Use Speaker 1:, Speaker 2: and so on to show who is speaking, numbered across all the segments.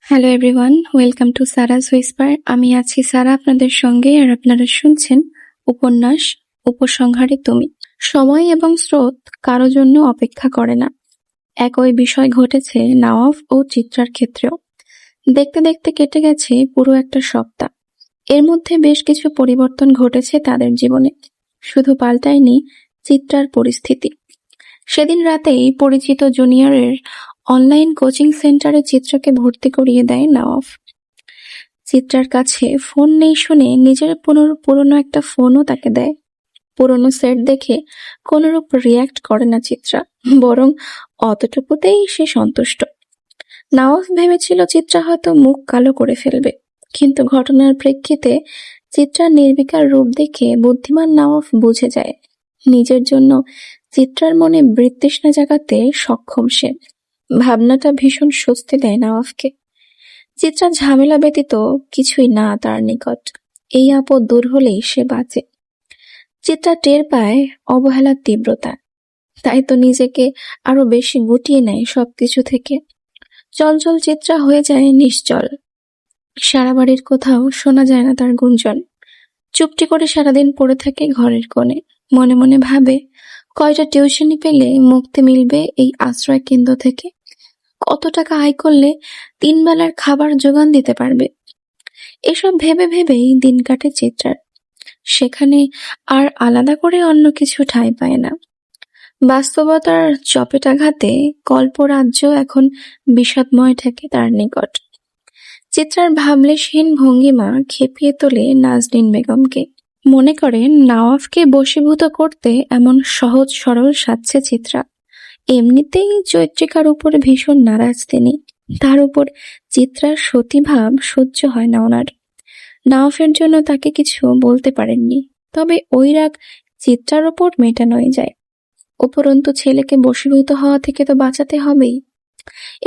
Speaker 1: Hello everyone, welcome to Sara's whisper. আমি আছি সারা আপনাদের সঙ্গে, আর আপনারা শুনছেন উপন্যাস উপসংহারে তুমি। সময় এবং স্রোত কারো জন্য অপেক্ষা করে না। একই বিষয় ঘটেছে নওয়াফ ও চিত্রার ক্ষেত্রেও। দেখতে দেখতে কেটে গেছে পুরো একটা সপ্তাহ। এর মধ্যে বেশ কিছু পরিবর্তন ঘটেছে তাদের জীবনে। শুধু পাল্টায়নি চিত্রার পরিস্থিতি। সেদিন রাতেই পরিচিত জুনিয়রের অনলাইন কোচিং সেন্টারে চিত্রকে ভর্তি করিয়ে দেয় নওয়াফ। চিত্রার কাছে ফোন নেই শুনে নিজের পুরনো একটা ফোনও তাকে দেয়। পুরনো সেট দেখে কোনরূপ রিয়াক্ট করে না চিত্রা, বরং অতটুকুতেই সে সন্তুষ্ট। নওয়াফ ভেবেছিল চিত্রা হয়তো মুখ কালো করে ফেলবে, কিন্তু ঘটনার প্রেক্ষিতে চিত্রার নির্বিকার রূপ দেখে বুদ্ধিমান নওয়াফ বুঝে যায় নিজের জন্য চিত্রার মনে বিতৃষ্ণা জাগাতে সক্ষম সে। ভাবনাটা ভীষণ স্বস্তি দেয় নওয়াফকে। চিত্রা ঝামেলা ব্যতীত কিছুই না তার নিকট। এই আপদ দূর হলেই সে বাঁচে। চিত্রা টের পায় অবহেলার তীব্রতা, তাই তো নিজেকে আরো বেশি গুটিয়ে নেয় সবকিছু থেকে। চঞ্চল চিত্রা হয়ে যায় নিশ্চল। সারা বাড়ির কোথাও শোনা যায় না তার গুঞ্জন। চুপটি করে সারাদিন পড়ে থাকে ঘরের কোণে। মনে মনে ভাবে, কয়টা টিউশনি পেলে মুক্তি মিলবে এই আশ্রয় কেন্দ্র থেকে, কত টাকা আয় করলে 3 বেলার খাবার জোগান দিতে পারবে। এসব ভেবে ভেবেই দিন কাটে চিত্রার। সেখানে আর আলাদা করে অন্য কিছু ঠাঁই পায় না। বাস্তবতার চপেটাঘাতে কল্পরাজ্য এখন বিষাদময় থাকে তার নিকট। চিত্রার ভাবলেশহীন ভঙ্গিমা খেপিয়ে তোলে নাজনীন বেগমকে। মনে করেন নওয়াফকে বশীভূত করতে এমন সহজ সরল সাজছে চিত্রা। এমনিতেই চৈত্রিকার উপরে ভীষণ নারাজ তিনি। তার উপর চিত্রার সতীভাব সহ্য হয় না ওনার। নওয়াফের জন্য তাকে কিছু বলতে পারেননি, তবে ওই রাগ চিত্রার ওপর মেটানোই যায়। উপরন্তু ছেলেকে বশীভূত হওয়া থেকে তো বাঁচাতে হবেই।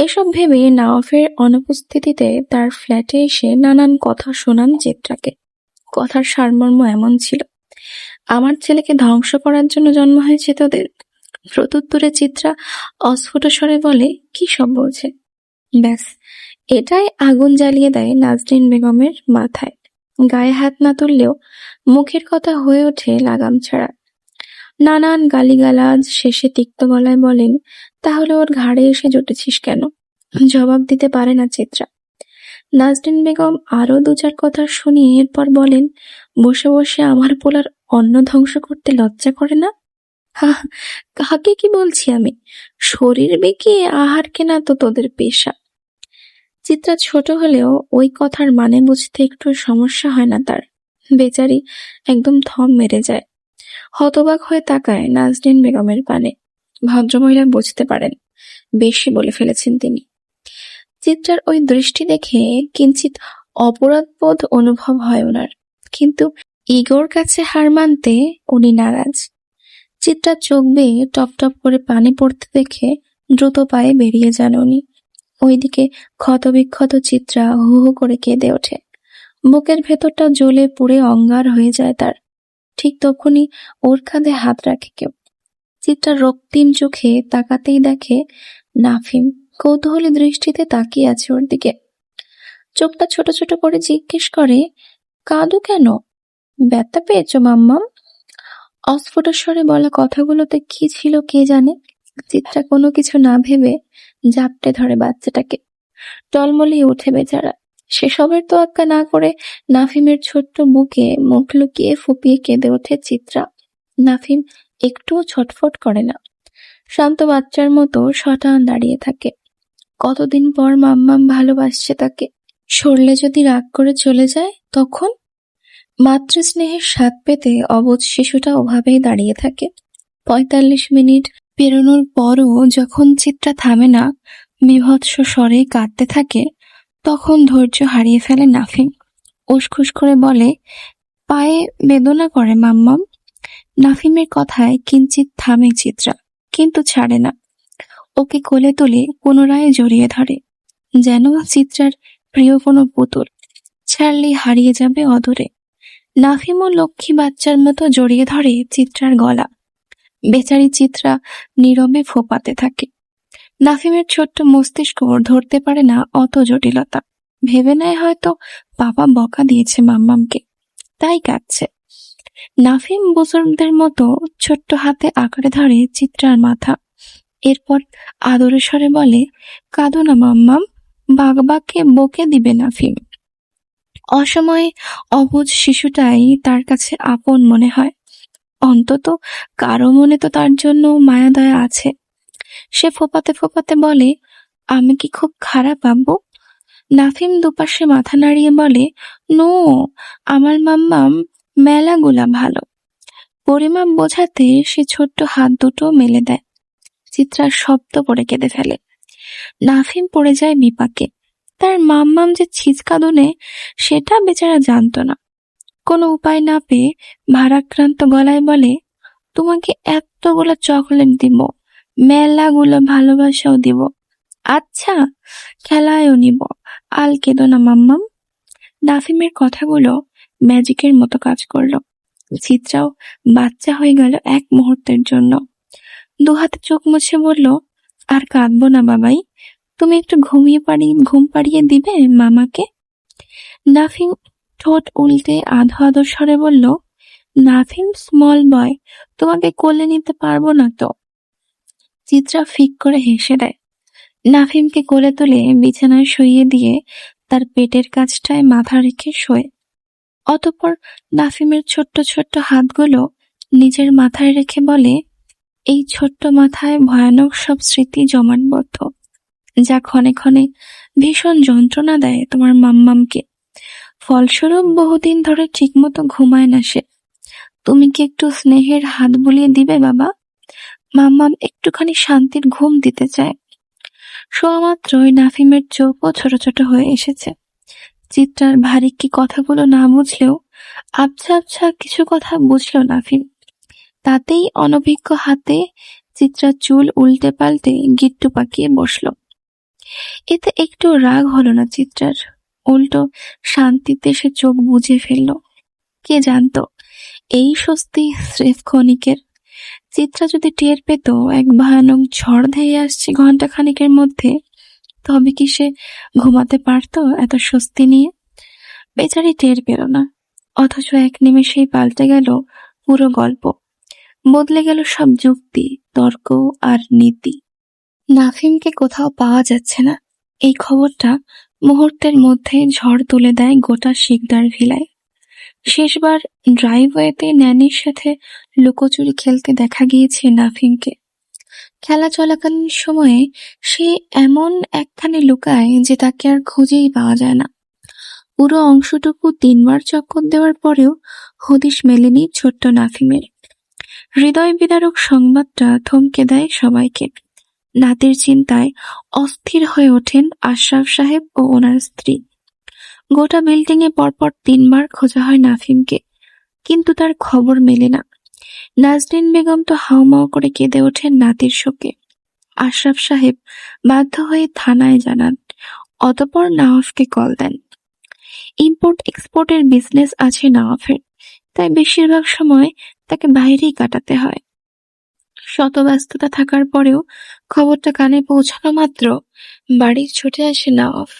Speaker 1: এসব ভেবে নওয়াফের অনুপস্থিতিতে তার ফ্ল্যাটে এসে নানান কথা শোনান চিত্রাকে। কথার সারমর্ম এমন ছিল, আমার ছেলেকে ধ্বংস করার জন্য জন্ম হয়েছে তোদের। প্রত্যুত্তরে চিত্রা অস্ফুট স্বরে বলে, কি সব বলছে। ব্যাস, এটাই আগুন জ্বালিয়ে দেয় নাজনীন বেগমের মাথায়। গায়ে হাত না তুললেও মুখের কথা হয়ে ওঠে লাগাম ছাড়া। নানান গালিগালাজ শেষে তিক্ত গলায় বলেন, তাহলে ওর ঘাড়ে এসে জুটেছিস কেন? জবাব দিতে পারে না চিত্রা। নাজনীন বেগম আরো 2-4 কথা শুনিয়ে এরপর বলেন, বসে বসে আমার পোলার অন্ন ধ্বংস করতে লজ্জা করে না? কাকে কি বলছি আমি? শরীর বেঁকে আহার কেনা তো তোদের পেশা। চিত্রা ছোট হলেও ওই কথার মানে বুঝতে একটু সমস্যা হয় না তার। বেচারি একদম থম মেরে যায়। হতবাক হয়ে তাকায় নাজনীন বেগমের পানে। ভদ্রমহিলা বুঝতে পারেন বেশি বলে ফেলেছেন তিনি। চিত্রার ওই দৃষ্টি দেখে কিঞ্চিত অপরাধবোধ অনুভব হয় ওনার, কিন্তু ইগোর কাছে হার মানতে উনি নারাজ। চিত্রার চোখ বেয়ে টপ টপ করে পানি পড়তে দেখে দ্রুত পায়ে বেরিয়ে যান উনি। ওইদিকে ক্ষতবিক্ষত চিত্রা হু হু করে কেঁদে ওঠে। বুকের ভেতরটা জ্বলে পুড়ে অঙ্গার হয়ে যায় তার। ঠিক তখনই ওর কাঁধে হাত রাখে কেউ। চিত্রা রক্তিম চোখে তাকাতেই দেখে নাফিম কৌতূহলী দৃষ্টিতে তাকিয়ে আছে ওর দিকে। চোখটা ছোট ছোট করে জিজ্ঞেস করে, কাঁদো কেন? ব্যথা পেয়েছো মাম্মাম? অস্ফুট স্বরে বলা কথাগুলোতে কি ছিল কে জানে। চিত্রা কোনো কিছু না ভেবে জাপটে ধরে বাচ্চাটাকে। টলমলিয়ে ওঠে বেচারা। সেসবের তোয়াক্কা না করে নাফিমের ছোট্ট বুকে মুখ লুকিয়ে ফুপিয়ে কেঁদে ওঠে চিত্রা। নাফিম একটুও ছটফট করে না, শান্ত বাচ্চার মতো শটান দাঁড়িয়ে থাকে। কতদিন পর মাম্মাম ভালোবাসছে তাকে। সরলে যদি রাগ করে চলে যায় তখন? মাতৃস্নেহের স্বাদ পেতে অবুঝ শিশুটা ওভাবেই দাঁড়িয়ে থাকে। 45 মিনিট পেরোনোর পরও যখন চিত্রা থামে না, বিভৎস স্বরে কাঁদতে থাকে, তখন ধৈর্য হারিয়ে ফেলে নাফিম। উসখুস করে বলে, পায়ে বেদনা করে মাম্মাম। নাফিমের কথায় কিঞ্চিত থামে চিত্রা, কিন্তু ছাড়ে না। ওকে কোলে তুলে পুনরায় জড়িয়ে ধরে, যেন চিত্রার প্রিয় কোনো পুতুল। ছাড়লেই হারিয়ে যাবে অদূরে। নাফিমও লক্ষ্মী বাচ্চার মতো জড়িয়ে ধরে চিত্রার গলা। বেচারি চিত্রা নীরবে ফোপাতে থাকে। নাফিমের ছোট্ট মস্তিষ্ক ধরতে পারে না অত জটিলতা। ভেবে নেয় হয়তো বাবা বকা দিয়েছে মাম্মামকে, তাই কাঁদছে। নাফিম বুজুর্গদের মতো ছোট্ট হাতে আঁকড়ে ধরে চিত্রার মাথা। এরপর আদরের স্বরে বলে, কাঁদো না মাম্মাম, বাবাকে বকে দিবে নাফিম। অসময়ে অবুঝ শিশুটাই তার কাছে আপন মনে হয়। অন্তত কারো মনে তো তার জন্য মায়া দয়া আছে। সে ফোপাতে ফোপাতে বলে, আমি কি খুব খারাপ আব্বু? নাফিম দুপাশে মাথা নাড়িয়ে বলে, নো, আমার মাম্মাম মেলাগুলা ভালো। পরিমাপ বোঝাতে সে ছোট্ট হাত দুটো মেলে দেয়। চিত্রার শব্দ করে কেঁদে ফেলে। নাফিম পড়ে যায় বিপাকে। তার মাম্মাম যে ছিচকাদনে সেটা বেচারা জানতো না। কোনো উপায় না পেয়ে ভারাক্রান্ত গলায় বলে, তোমাকে এতগুলো চকলেট দিব, মেলাগুলো ভালোবাসাও দিব, আচ্ছা খেলায়ও নিব, আল কেঁদো না মাম্মাম। নাফিমের কথাগুলো ম্যাজিকের মতো কাজ করলো। চিত্রাও বাচ্চা হয়ে গেল এক মুহূর্তের জন্য। দুহাতে চোখ মুছে বলল, আর কাঁদবো না বাবাই, তুমি একটু ঘুম পাড়িয়ে দিবে মামাকে। নাফিম ঠোঁট উল্টে আধো আধো স্বরে বলল, নাফিম স্মল বয়, তোমাকে কোলে নিতে পারবো না তো। চিত্রা ফিক করে হেসে দেয়। নাফিমকে কোলে তুলে বিছানায় শুইয়ে দিয়ে তার পেটের কাছটায় মাথা রেখে শোয়। অতঃপর নাফিমের ছোট্ট ছোট্ট হাতগুলো নিজের মাথায় রেখে বলে, এই ছোট্ট মাথায় ভয়ানক সব স্মৃতি জমাটবদ্ধ, যা ক্ষণে ক্ষণে ভীষণ যন্ত্রণা দেয় তোমার মাম্মামকে। ফলস্বরূপ বহুদিন ধরে ঠিকমতো ঘুমায় না সে। তুমি কি একটু স্নেহের হাত বুলিয়ে দিবে বাবা? মাম্মাম একটুখানি শান্তির ঘুম দিতে চায়। শোয়া মাত্রই নাফিমের চোখও ছোট ছোট হয়ে এসেছে। চিত্রার ভারী কি কথাগুলো না বুঝলেও আবছা আবছা কিছু কথা বুঝলো নাফিম। তাতেই অনভিজ্ঞ হাতে চিত্রার চুল উল্টে পাল্টে গিট্টু পাকিয়ে বসলো। এতে একটু রাগ হলো না চিত্রার, উল্টো শান্তিতে সে চোখ বুজে ফেলল। কে জানতো এই স্বস্তি স্রেফ ক্ষণিকের। চিত্রা যদি টের পেত এক ভয়ানক ঝড় ধেয়ে আসছে ঘন্টা খানিকের মধ্যে, তবে কি সে ঘুমাতে পারতো এত স্বস্তি নিয়ে? বেচারি টের পেল না, অথচ এক নিমেষেই পাল্টে গেল পুরো গল্প। বদলে গেল সব যুক্তি, তর্ক আর নীতি। নাফিমকে কোথাও পাওয়া যাচ্ছে না, এই খবরটা মুহূর্তের মধ্যে ঝড় তুলে দেয় গোটা শিকদার ভিলায়। শেষবার ড্রাইভওয়েতে ন্যানির সাথে লুকোচুরি খেলতে দেখা গিয়েছে নাফিমকে। খেলা চলাকালীন সময়ে সে এমন একখানে লুকায় যে তাকে আর খুঁজেই পাওয়া যায় না। পুরো অংশটুকু 3 বার চক্কর দেওয়ার পরেও হদিশ মেলেনি ছোট্ট নাফিমের। হৃদয় বিদারক সংবাদটা থমকে দেয় সবাইকে। নাতির চিন্তায় অস্থির হয়ে ওঠেন আশরাফ সাহেব ও ওনার স্ত্রী। গোটা বিল্ডিং এ পরপর 3 বার খোঁজা হয় নাফিমকে, কিন্তু তার খবর মেলে না। নাজনীন বেগম তো হাউমাউ করে কেঁদে ওঠেন নাতির শোকে। আশরাফ সাহেব বাধ্য হয়ে থানায় জানান, অতঃপর নওয়াফকে কল দেন। ইম্পোর্ট এক্সপোর্টের বিজনেস আছে নওয়াফের, তাই বেশিরভাগ সময় তাকে বাইরেই কাটাতে হয়। শত ব্যস্ততা থাকার পরেও খবরটা কানে পৌঁছানো মাত্র বাড়ি ছুটে আসে নওয়াফ।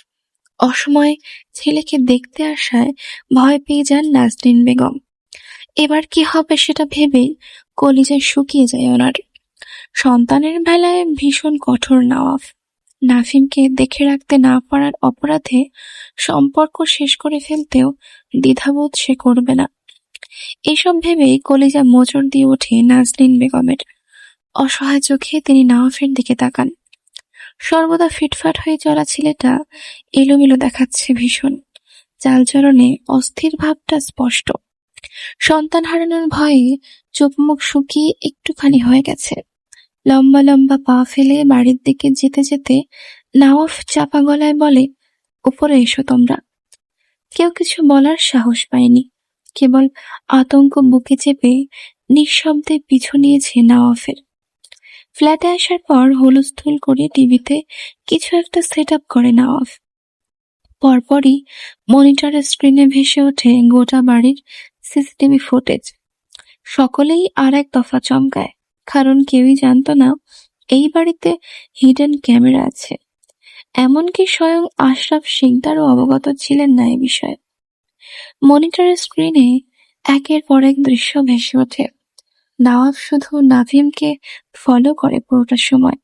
Speaker 1: অসময়ে ছেলেকে দেখতে আসায় ভয় পেয়ে যান নাজনীন বেগম। এবার কি হবে সেটা ভেবেই কলিজা শুকিয়ে যায় ওনার। সন্তানের বেলায় ভীষণ কঠোর নওয়াফ। নাফিমকে দেখে রাখতে না পারার অপরাধে সম্পর্ক শেষ করে ফেলতেও দ্বিধাবোধ সে করবে না। এসব ভেবেই কলিজা মোচড় দিয়ে ওঠে নাজনীন বেগমের। অসহায় চোখে তিনি নওয়াফের দিকে তাকান। সর্বদা ফিটফাট হয়ে চলা ছেলেটা এলোমেলো দেখাচ্ছে ভীষণ। চালচরণে অস্থির ভাবটা স্পষ্ট। সন্তান হারানোর ভয়ে চোখ মুখ শুকিয়ে একটুখানি হয়ে গেছে। লম্বা লম্বা পা ফেলে বাড়ির দিকে যেতে যেতে নওয়াফ চাপা গলায় বলে, উপরে এসো তোমরা। কেউ কিছু বলার সাহস পায়নি, কেবল আতঙ্ক বুকে চেপে নিঃশব্দে পিছু নিয়েছে নওয়াফের। ফ্ল্যাটে আসার পর হুলস্থুল করে টিভিতে কিছু একটা সেট আপ করে নওয়াফ। পরপরই মনিটরের স্ক্রিনে ভেসে ওঠে গোটা বাড়ির সিসিটিভি ফুটেজ। সকলেই আর এক দফা চমকায়, কারণ কেউই জানতো না এই বাড়িতে হিডেন ক্যামেরা আছে। এমনকি স্বয়ং আশরাফ শিকদারও অবগত ছিলেন না এ বিষয়ে। মনিটরের স্ক্রিনে একের পর এক দৃশ্য ভেসে ওঠে। নওয়াব শুধু নাভিমকে ফলো করে পুরোটা সময়।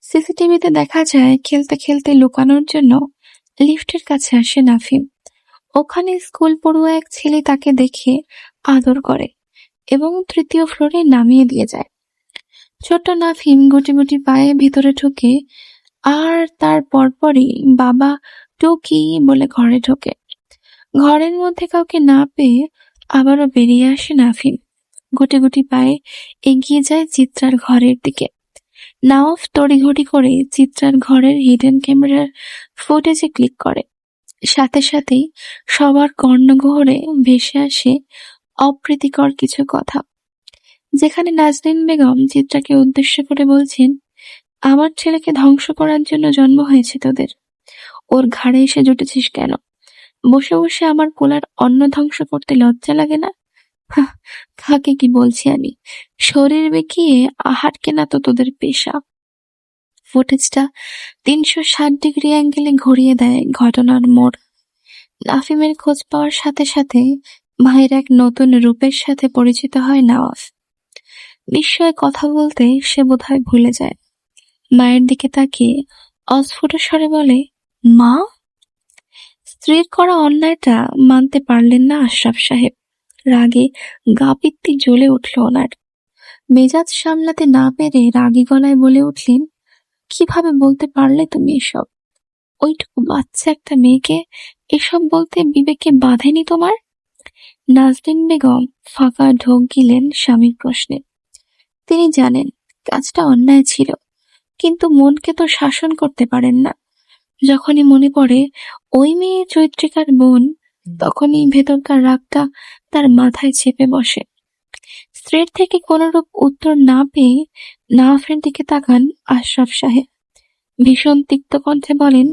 Speaker 1: সিসিটিভিতে দেখা যায় খেলতে খেলতে লুকানোর জন্য লিফটের কাছে আসে নাভিম। ওখানে স্কুল পড়ুয়া এক ছেলে তাকে দেখে আদর করে এবং তৃতীয় ফ্লোরে নামিয়ে দিয়ে যায়। ছোট্ট নাভিম গুটি গুটি পায়ে ভিতরে ঢুকে আর তার পরপরই বাবা টুকি বলে ঘরে ঢোকে। ঘরের মধ্যে কাউকে না পেয়ে আবারও বেরিয়ে আসে নাভিম। গুটি গুটি পায়ে এগিয়ে যায় চিত্রার ঘরের দিকে। নওয়াব তড়িঘড়ি করে চিত্রার ঘরের হিডেন ক্যামেরার ফুটেজে ক্লিক করে। সাথে সাথেই সবার কর্ণগহ্বরে ভেসে আসে অপ্রীতিকর কিছু কথা, যেখানে নাজনীন বেগম চিত্রাকে উদ্দেশ্য করে বলছেন, আমার ছেলেকে ধ্বংস করার জন্য জন্ম হয়েছে তোদের, ওর ঘাড়ে এসে জুটেছিস কেন? বসে বসে আমার কোলার অন্ন ধ্বংস করতে লজ্জা লাগে না? হাহ, কাকে কি বলছি আমি? শরীর বেঁকিয়ে আহার কেনা তো তোদের পেশা। ফুটেজটা 360 ডিগ্রি অ্যাঙ্গেলে ঘুরিয়ে দেয় ঘটনার মোড়। নাফিমের খোঁজ পাওয়ার সাথে সাথে ভাইয়ের এক নতুন রূপের সাথে পরিচিত হয় নওয়াব। বিস্ময়ে কথা বলতে সে বোধহয় ভুলে যায়। মায়ের দিকে তাকিয়ে অস্ফুট স্বরে বলে, মা? স্ত্রীর করা অন্যায়টা মানতে পারলেন না আশরাফ সাহেব। রাগে গা পিত্তি জ্বলে উঠল ওনার। মেজাজ সামলাতে না পেরে রাগী গলায় বলে উঠলেন, কিভাবে বলতে পারলে তুমি এসব? ওইটুকু বাচ্চা একটা মেয়েকে এসব বলতে বিবেকে বাঁধেনি তোমার? নাজনীন বেগম ফাঁকা ঢোক গিলেন স্বামীর প্রশ্নে। তিনি জানেন কাজটা অন্যায় ছিল, কিন্তু মনকে তো শাসন করতে পারেন না। যখনই মনে পড়ে ওই মেয়ে চৈত্রিকার বোন, তখনই ভেতরকার রাগটা তার মাথায় চেপে বসে। স্ত্রীর থেকে কোনরূপ উত্তর না পেয়ে নওয়াবের দিকে তাকান আশরাফ সাহেব। ভীষণ তিক্ত কণ্ঠে বলেন,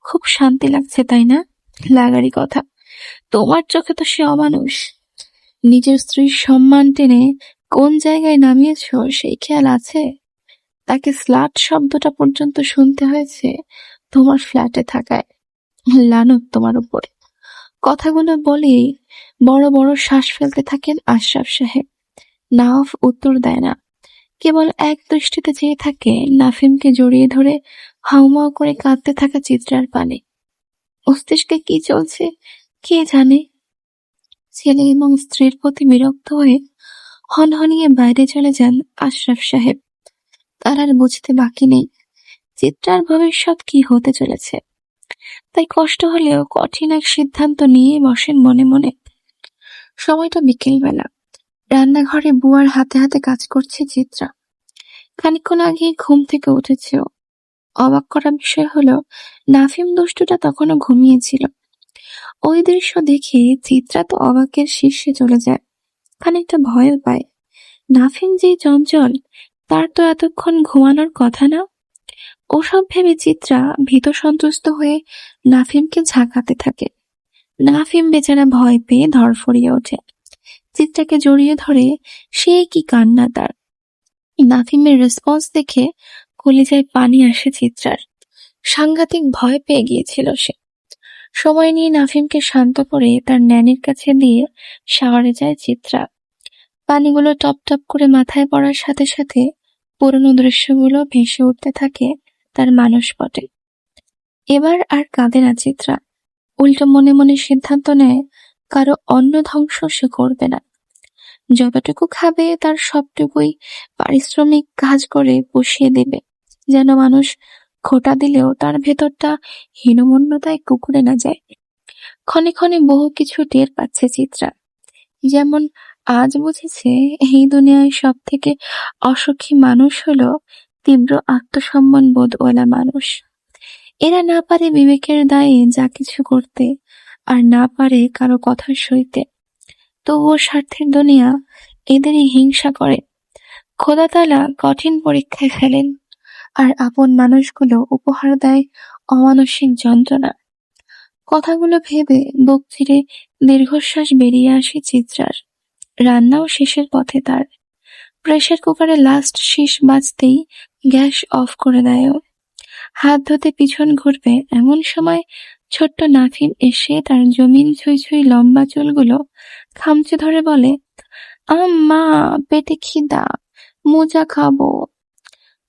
Speaker 1: খুব শান্তি লাগছে তাই না? লাগারই কথা, তোমার চোখে তো সে অমানুষ। নিজের স্ত্রীর সম্মান টেনে কোন জায়গায় নামিয়েছ সেই খেয়াল আছে? তাকে স্লাট শব্দটা পর্যন্ত শুনতে হয়েছে তোমার ফ্ল্যাটে থাকায়। লানত তোমার উপর। কথাগুলো বলেই বড় বড় শ্বাস ফেলতে থাকেন আশরাফ সাহেব। নওয়াব উত্তর দেয় না, কেবল এক দৃষ্টিতে চেয়ে থাকে নাফিমকে জড়িয়ে ধরে হাউমাউ করে কাঁদতে থাকা চিত্রার পানে। মস্তিষ্কে কি চলছে কে জানে। ছেলে এবং স্ত্রীর প্রতি বিরক্ত হয়ে হনহনিয়ে বাইরে চলে যান আশরাফ সাহেব। তার আর বুঝতে বাকি নেই চিত্রার ভবিষ্যৎ কি হতে চলেছে। তাই কষ্ট হলেও কঠিন এক সিদ্ধান্ত নিয়ে বসেন মনে মনে। সময়টা বিকেলবেলা। রান্নাঘরে বুয়ার হাতে হাতে কাজ করছে চিত্রা। খানিকক্ষণ আগে ঘুম থেকে উঠেছে ও। অবাক করা বিষয় হলো নাফিম দুষ্টুটা তখনও ঘুমিয়েছিল। ওই দৃশ্য দেখে চিত্রা তো অবাকের শীর্ষে চলে যায়, খানিকটা ভয়ও পায়। নাফিম যে চঞ্চল, তার তো এতক্ষণ ঘুমানোর কথা না। ওসব ভেবে চিত্রা ভীত সন্ত্রস্ত হয়ে নাফিমকে ঝাঁকাতে থাকে। নাফিম বেচারা ভয় পেয়ে ধরফরিয়ে ওঠে। চিত্রাকে জড়িয়ে ধরে সে কি কান্না তার। নাফিমের রেসপন্স দেখে কলিজায় পানি আসে চিত্রার। সাংঘাতিক ভয় পেয়ে গিয়েছিল সে। সময় নিয়ে নাফিমকে শান্ত করে তার ন্যানির কাছে দিয়ে শাওয়ারে যায় চিত্রা। পানিগুলো টপ টপ করে মাথায় পড়ার সাথে সাথে পুরনো দৃশ্যগুলো ভেসে উঠতে থাকে তার মানসপটে। এবার আর কাঁদে না চিত্রা, উল্টো মনে মনে সিদ্ধান্ত নেয় কারো অন্ন ধ্বংস সে করবে না। যতটুকু খাবে তার সবটুকুই পারিশ্রমিক কাজ করে পুষিয়ে দেবে, যেন মানুষ খোঁটা দিলেও তার ভেতরটা হীনমন্যতায় কুকুরে না যায়। ক্ষণে ক্ষণে বহু কিছু টের পাচ্ছে চিত্রা। যেমন আজ বুঝেছে এই দুনিয়ায় সব থেকে অসুখী মানুষ হলো তীব্র আত্মসম্মান বোধওয়ালা মানুষ। এরা না পারে বিবেকের দায়ে যা কিছু করতে, আর না পারে কারো কথা সইতে। তবুও স্বার্থের দুনিয়া এদেরই হিংসা করে। খোদা তাআলা কঠিন পরীক্ষায় ফেলেন, আর আপন মানুষগুলো উপহার দেয় অমানসিক যন্ত্রণা। কথাগুলো ভেবে বুক চিরে দীর্ঘশ্বাস বেরিয়ে আসে চিত্রার। রান্নাও শেষের পথে তার। প্রেসার কুকারে লাস্ট শীষ বাজতেই গ্যাস অফ করে দেয় ও। হাত ধুতে পিছন ঘুরবে এমন সময় ছোট্ট নাফিম এসে তার জমিন ছুঁই ছুঁই লম্বা চুলগুলো খামচে ধরে বলে, আম্মা, পেটে খিদা, মোজা খাবো।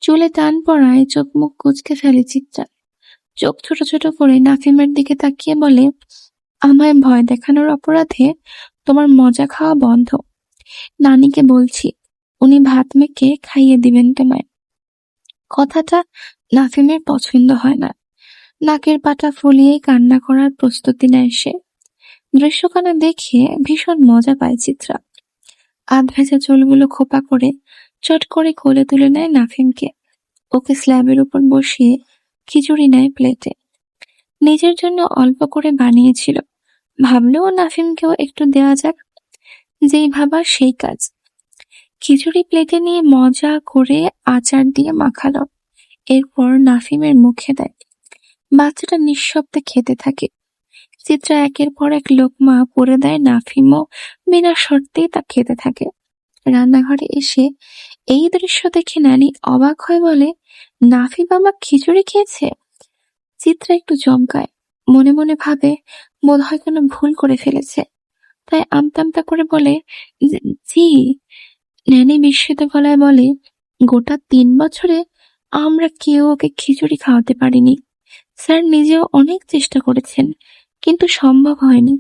Speaker 1: চুলে টান পড়ায় চোখ মুখ কুঁচকে ফেলে চিত্রা। চোখ ছোট ছোট করে নাফিমের দিকে তাকিয়ে বলে, আমায় ভয় দেখানোর অপরাধে তোমার মজা খাওয়া বন্ধ। নানিকে বলছি, উনি ভাত মেখে খাইয়ে দিবেন তোমায়। কথাটা নাফিমের পছন্দ হয় না। নাকের পাটা ফুলিয়ে কান্না করার প্রস্তুতি নেয় সে। দৃশ্যখানা দেখে ভীষণ মজা পায় চিত্রা। আধ ভেজা চুলগুলো খোপা করে চট করে কোলে তুলে নেয় নাফিমকে। ওকে স্ল্যাবের উপর বসিয়ে খিচুড়ি নেয় প্লেটে। নিজের জন্য অল্প করে বানিয়েছিল, ভাবলেও নাফিমকেও একটু দেওয়া যাক। যেই ভাবা সেই কাজ। খিচুড়ি প্লেটে নিয়ে মজা করে আচার দিয়ে মাখালো। এরপর নাফিমের মুখে দেয়। বাচ্চাটা নিঃশব্দে খেতে থাকে। চিত্রা একের পর এক লোকমা পরে দেয়, নাফিমও বিনা শর্তেই তা খেতে থাকে। রান্নাঘরে এসে এই দৃশ্য দেখে নানি অবাক হয়ে বলে, নাফি বাবা খিচুড়ি খেয়েছে? চিত্রা একটু চমকায়, মনে মনে ভাবে বোধহয় কোনো ভুল করে ফেলেছে। তাই আমতা করে বলে, জি। নানি বিস্মিত গলায় বলে, গোটা 3 বছরে আমরা কেউ ওকে খিচুড়ি খাওয়াতে পারিনি। স্যার নিজেও অনেক চেষ্টা করেছেন, কিন্তু সম্ভব হয়নি।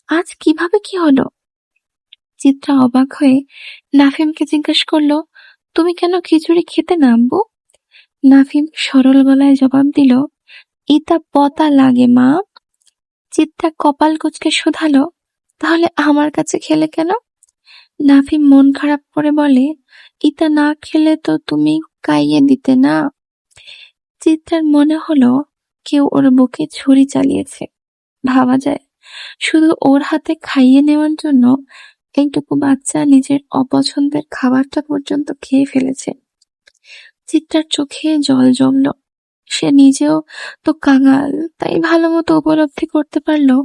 Speaker 1: আজ কিভাবে কি হলো? চিত্রা অবাক হয়ে নাফিমকে জিজ্ঞেস করলো, তুমি কেন খিচুড়ি খেতে নামবো? নাফিম সরল গলায় জবাব দিল, ইতা পতা লাগে মা। চিত্রা কপাল কুঁচকে শুধালো, তাহলে আমার কাছে খেলে কেন? নাফিম মন খারাপ করে বলে, ইতা না খেলে তো তুমি কাইয়ে দিতে না। চিত্রার মনে হলো কেউ ওর বুকে ছুরি চালিয়েছে। ভাবা যায়, শুধু ওর হাতে খাইয়ে নেওয়ার জন্য এইটুকু বাচ্চা নিজের অপছন্দের খাবারটা পর্যন্ত খেয়ে ফেলেছে। চিত্রার চোখে জল জমল। সে নিজেও তো কাঙাল, তাই ভালো মতো উপলব্ধি করতে পারলো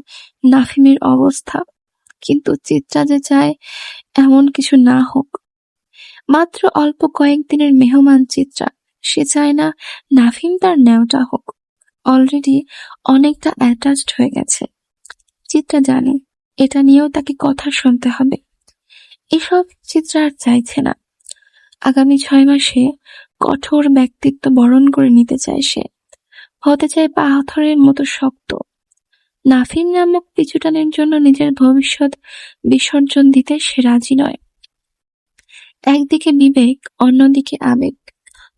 Speaker 1: নাফিমের অবস্থা। কিন্তু চিত্রা যে চায় এমন কিছু না হোক। মাত্র অল্প কয়েকদিনের মেহমান চিত্রা। সে চায় না নাফিম তার ন্যাওটা হোক। অলরেডি অনেকটা অ্যাটাচড হয়ে গেছে। চিত্রা জানে এটা নিয়েও তাকে কথা শুনতে হবে। এসব চিত্রা আর চাইছে না। আগামী 6 মাসে কঠোর ব্যক্তিত্ব বরণ করে নিতে চায় সে। হতে চায় পাথরের মতো শক্ত। নাফিম নামক পিছুটানের জন্য নিজের ভবিষ্যৎ বিসর্জন দিতে সে রাজি নয়। একদিকে বিবেক, অন্যদিকে আবেগ।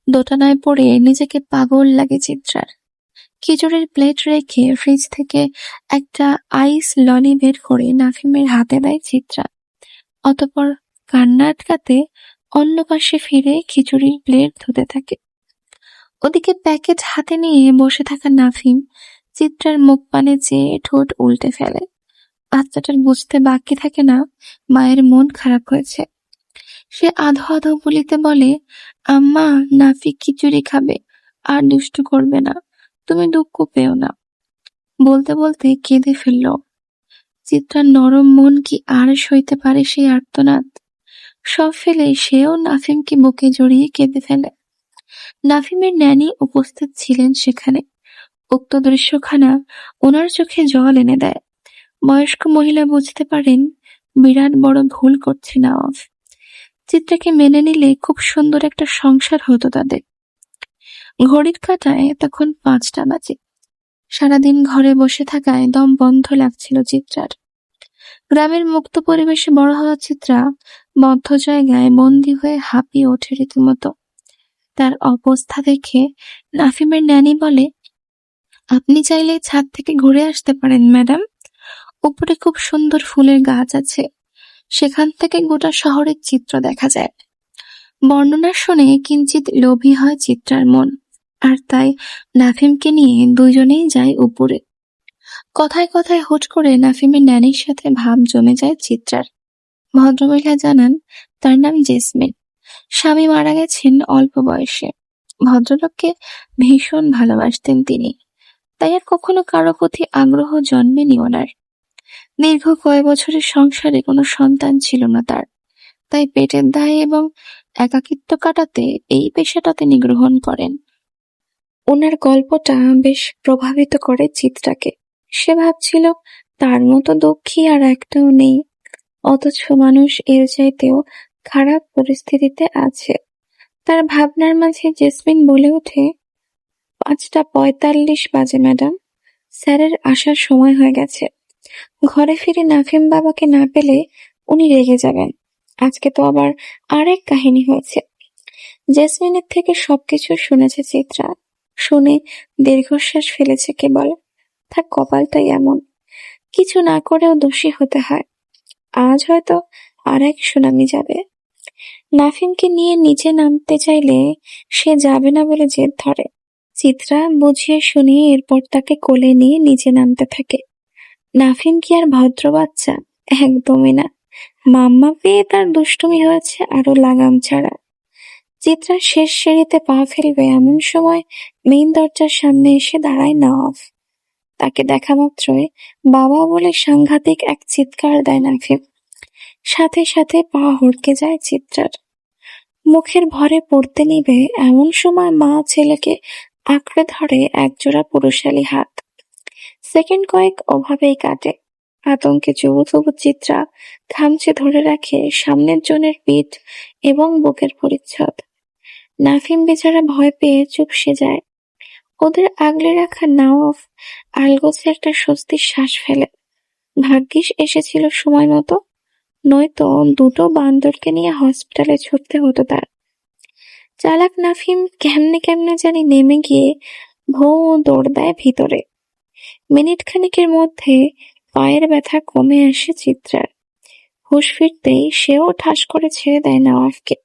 Speaker 1: দোটানায় পড়ে নিজেকে পাগল লাগে চিত্রার। খিচুড়ির প্লেট রেখে ফ্রিজ থেকে একটা আইস ললি বের করে নাফিমের হাতে দেয় চিত্রা। অতঃপর কান্না আটকাতে অন্য পাশে ফিরে খিচুড়ির প্লেট ধুতে থাকে। ওদিকে প্যাকেট হাতে নিয়ে বসে থাকা নাফিম চিত্রার মুখ পানে চেয়ে ঠোঁট উল্টে ফেলে। বাচ্চাটার বুঝতে বাকি থাকে না মায়ের মন খারাপ হয়েছে। সে আধো আধো বলিতে বলে, আম্মা, নাফি খিচুড়ি খাবে, আর দুষ্টু করবে না, তুমি দুঃখ পেও না। বলতে বলতে কেঁদে ফেলল। চিত্রার নরম মন কি আর সইতে পারে সেই আর্তনাদ? সব ফেলে সেও নাফিমকে বুকে জড়িয়ে কেঁদে ফেলে। নাফিমের ন্যানি উপস্থিত ছিলেন সেখানে। উক্ত দৃশ্যখানা ওনার চোখে জল এনে দেয়। বয়স্ক মহিলা বুঝতে পারেন বিরাট বড় ভুল করছে নওয়াব। চিত্রাকে মেনে নিলে খুব সুন্দর একটা সংসার হতো তাদের। ঘড়ির কাঁটায় তখন 5টা বাজে। সারাদিন ঘরে বসে থাকায় দম বন্ধ লাগছিল চিত্রার। গ্রামের মুক্ত পরিবেশে বড় হওয়া চিত্রা বদ্ধ জায়গায় বন্দী হয়ে হাঁপিয়ে ওঠে রীতিমতো। তার অবস্থা দেখে নাফিমের ন্যানি বলে, আপনি চাইলে ছাদ থেকে ঘুরে আসতে পারেন ম্যাডাম। উপরে খুব সুন্দর ফুলের গাছ আছে, সেখান থেকে গোটা শহরের চিত্র দেখা যায়। বর্ণনা শুনে কিঞ্চিত লোভী হয় চিত্রার মন, আর তাই নাফিমকে নিয়ে দুজনেই যায় উপরে। কথায় কথায় হুট করে নাফিমের ন্যানির সাথে ভাব জমে যায় চিত্রার। ভদ্রমহিলা জানান তার নাম জেসমিন। স্বামী মারা গেছেন অল্প বয়সে। ভদ্রলোককে ভীষণ ভালোবাসতেন তিনি, তাই আর কখনো কারো প্রতি আগ্রহ জন্মেনি ওনার। দীর্ঘ কয়েক বছরের সংসারে কোনো সন্তান ছিল না তার, তাই পেটের দায়ে এবং একাকিত্ব কাটাতে এই পেশাটা তিনি গ্রহণ করেন। ওনার গল্পটা বেশ প্রভাবিত করে চিত্রাকে। সে ভাবছিল তার মতো দুঃখী আর একটাও নেই, অথচ মানুষ এর চাইতেও খারাপ পরিস্থিতিতে আছে। তার ভাবনার মাঝে জেসমিন বলে ওঠে, 5:45 বাজে ম্যাডাম, স্যারের আসার সময় হয়ে গেছে। ঘরে ফিরে নাফিম বাবাকে না পেলে উনি রেগে যাবেন। আজকে তো আবার আরেক কাহিনী হয়েছে। জেসমিনের থেকে সবকিছু শুনেছে চিত্রা। শুনে দীর্ঘশ্বাস ফেলেছে কেবল। তার কপালটাই এমন, কিছু না করেও দোষী হতে হয়। আজ হয়তো আরেক সুনামি যাবে। নাফিমকে নিয়ে নিচে নামতে চাইলে সে যাবে না বলে জেদ ধরে। চিত্রা বুঝিয়ে শুনিয়ে এরপর তাকে কোলে নিয়ে নিচে নামতে থাকে। নাফিম কি আর ভদ্র বাচ্চা? একদমই না। মাম্মা পেয়ে তার দুষ্টুমি হয়েছে আরো লাগাম ছাড়া। চিত্রা শেষ সিঁড়িতে পা ফেলবে এমন সময় মেইন দরজার সামনে এসে দাঁড়ায় নওয়াব। তাকে দেখা মাত্রই বাবা বলে সাংঘাতিক এক চিৎকার দেয় নাফিম। সাথে সাথে পা হড়কে যায় চিত্রার। মুখের ভরে পড়তে নিবে এমন সময় মা ছেলেকে আঁকড়ে ধরে একজোড়া পুরুষালী হাত। সেকেন্ড কয়েক ওভাবেই কাটে। আতঙ্কে চুবুথুবু চিত্রা খামচে ধরে রাখে সামনের জনের পিঠ এবং বুকের পরিচ্ছদ। নাফিম বেচারা ভয় পেয়ে চুপসে যায়। ওদের আগলে রাখা নওয়াব আলগোছে একটা স্বস্তির শ্বাস ফেলে। ভাগ্যিস এসেছিল সময় মতো, নয়তো দুটো বান্দরকে নিয়ে হসপিটালে ছুটতে হতো তার। চালাক নাফিম কেমনে কেমনে জানি নেমে গিয়ে ভৌ দৌড় দেয় ভিতরে। মিনিট খানেকের মধ্যে পায়ের ব্যথা কমে আসে চিত্রার। হুঁশ ফিরতেই সেও ঠাস করে ছেড়ে দেয় নওয়াবকে।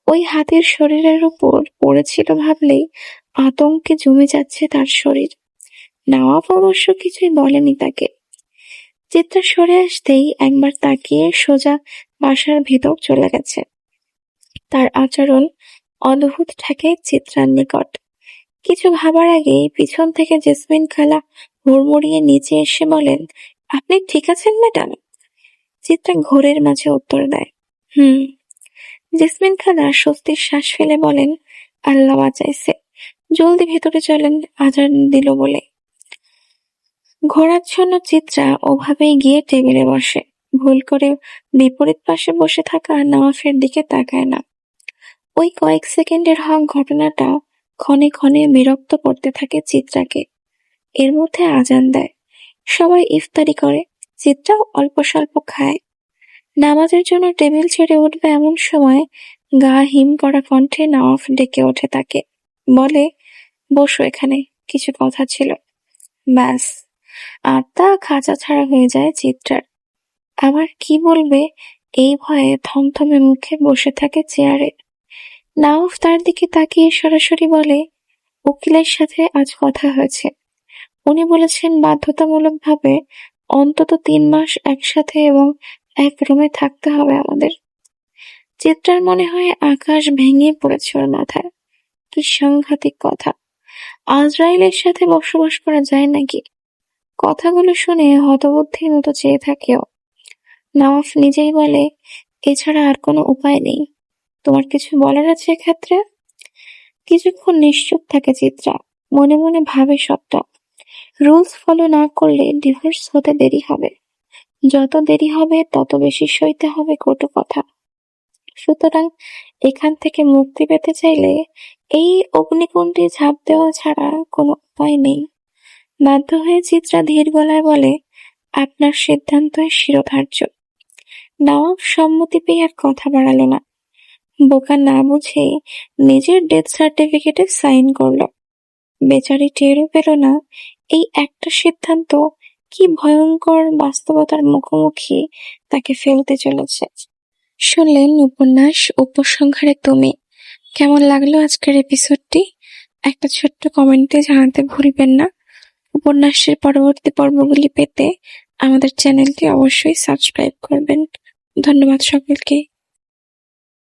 Speaker 1: ওই হাতির শরীরের উপর পড়েছিল ভাবলেই আতঙ্কে জমে যাচ্ছে তার শরীর। নওয়াব অবশ্য কিছুই বলেনি তাকে। চিত্রা সরে আসতেই একবার তাকিয়ে সোজা বাসার ভিতর চলে গেছে। তার আচরণ অদ্ভুত ঠেকে চিত্রার নিকট। কিছু ভাবার আগেই পিছন থেকে জেসমিন খালা হুড়মুড়িয়ে নিচে এসে বলেন, আপনি ঠিক আছেন ম্যাডাম? চিত্রা ঘোরের মাঝে উত্তর দেয়, হুম। জেসমিন খালা স্বস্তির শ্বাস ফেলে বলেন, আল্লাহ বাঁচাইছে, জলদি ভেতরে চলেন, আজান দিল বলে। ঘোরাচ্ছন্ন চিত্রা ওভাবেই গিয়ে টেবিলে বসে। ভুল করে বিপরীত পাশে বসে থাকা নওয়াফের দিকে তাকায় না। ওই কয়েক সেকেন্ডের ঘটনাটা ক্ষণে ক্ষণে বিরক্ত করতে থাকে চিত্রাকে। এর মধ্যে আজান দেয়, সবাই ইফতারি করে, চিত্রাও অল্প স্বল্প খায়। নামাজের জন্য টেবিল ছেড়ে উঠবে এমন সময় গা হিম করা কণ্ঠে নওয়াফ ডেকে ওঠে তাকে। বলে, বসো এখানে, কিছু কথা ছিল। ব্যাস, আত্মা খাঁচা ছাড়া হয়ে যায় চিত্রার। আবার কি বলবে এই ভয়ে থমথমে মুখে বসে থাকে চেয়ারে। নওয়াফ তার দিকে তাকিয়ে সরাসরি বলে, উকিলের সাথে আজ কথা হয়েছে। উনি বলেছেন বাধ্যতামূলকভাবে অন্তত 3 মাস একসাথে এবং এক রুমে থাকতে হবে আমাদের। চিত্রার মনে হয় আকাশ ভেঙে পড়েছে ওর মাথায়। কি সাংঘাতিক কথা! আজরাইলের সাথে বসবাস করা যায় নাকি? কথাগুলো শুনে হতবুদ্ধির মতো চেয়ে থাকেও। নওয়াফ নিজেই বলে, এছাড়া আর কোনো উপায় নেই। তোমার কিছু বলার আছে এক্ষেত্রে? কিছুক্ষণ নিশ্চুপ থাকে চিত্রা, মনে মনে ভাবে সবটা। রুলস ফলো না করলে ডিভোর্স হতে দেরি হবে। যত দেরি হবে তত বেশি সইতে হবে কটু কথা। সুতরাং এখান থেকে মুক্তি পেতে চাইলে এই অগ্নিকুণ্ডে ঝাঁপ দেওয়া ছাড়া কোনো উপায় নেই। বাধ্য হয়ে চিত্রা ধীর গলায় বলে, আপনার সিদ্ধান্তই শিরোধার্য। নওয়াব সম্মতি পেয়ে আর কথা বাড়ালো না। বোকা না বুঝে নিজের ডেথ সার্টিফিকেটে সাইন করলো। বেচারি টেরও পেল না এই একটা সিদ্ধান্ত কি ভয়ঙ্কর বাস্তবতার মুখোমুখি তাকে ফেলতে চলেছে। শুনলেন উপন্যাস উপসংহারে তুমি। কেমন লাগলো আজকের এপিসোডটি? একটা ছোট্ট কমেন্টে জানাতে ভুলবেন না। উপন্যাসের পরবর্তী পর্বগুলি পেতে আমাদের চ্যানেলটি অবশ্যই সাবস্ক্রাইব করবেন। ধন্যবাদ সকলকে।